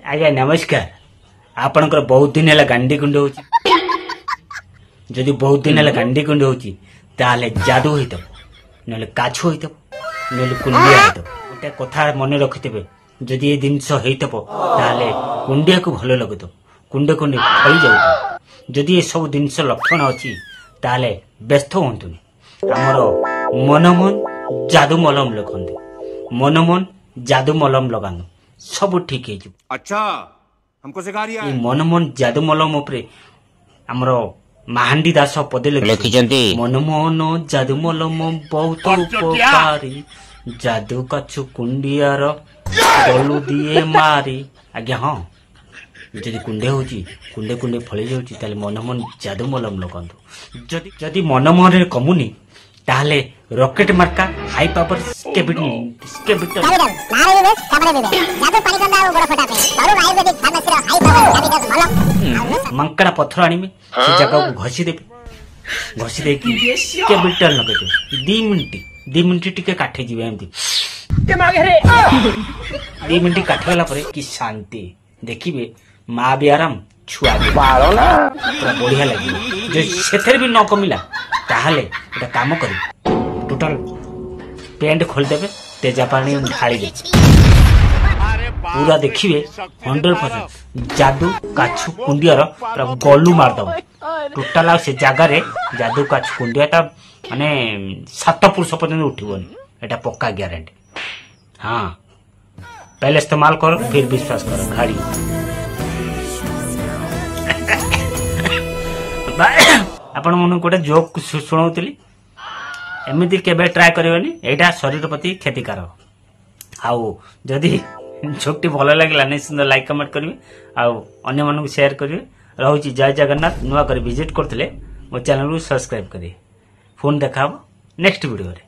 आज्ञा नमस्कार। आपणकर बहुत दिन है गांडी कुंड हो जदि बहुत दिन है गांडी कुंड हो जादू होता ना काछु होता ना कुंडिया होता गोटे कथा मन रखिथे जदि ये जिनस होता कुंडिया को भल लगुत कुंडे कुंडे फली जाऊ जदि ये सब जिनस लक्षण अच्छी ताले व्यस्त हूँ आमर मनमन जादू मलम लिखते मनमन जादू मलम लगानु सब ठीक है। अच्छा हमको सिखा रही है। मनमोहन जादू मलम उपरे हमरो महांडी दास पदे लिखिछन्ती मनमोहन जादू मलम बहुत उपकारी जादू कछु कुंडियार गलु दिए मारी। आज्ञा हाँ जदि कुंडे होची कुंडे कुंडे फली जाउची ताले मनमोहन जादू मलम लगांतु जदि जदि मनमोहन रे कमुनी ताले रॉकेट मार्का हाई पावर मंकड़ा पत्थर आनिमे से जगह को घसी दे केबिटल लगे 2 मिनिट टिके काटे जीवे एमती 2 मिनिट काटे गला परे कि शांति देखिबे माँ भी आराम छुआ भी बढ़िया लगे जो सेथेर भी न कमिला ताहले एटा काम करी टोटल पेंट खोल देबे तेजा पानी ढाली दे पूरा देखिए 100% जादू काछु कुंडियार पूरा गलू मारदब टोटाल से जगार जादू काछु कुंडिया माने 7 पुरुष पर्यंत उठिबनी एटा पक्का ग्यारंटी। हाँ पहले इस्तेमाल करो फिर विश्वास करो घाड़ी आपण मन गोटे जोक शुणाऊली एमती केबे ट्राए करबनी एटा शरीर प्रति क्षतिकारक आउ जदि छोटी भल लगे निश्चिंत लाइक कमेंट करेंगे आउ अन्य मानक शेयर करेंगे रोची जय जगन्नाथ नुआ कर विजिट करते मो चैनल को सब्सक्राइब करेंगे फोन देखा नेक्स्ट वीडियो रे।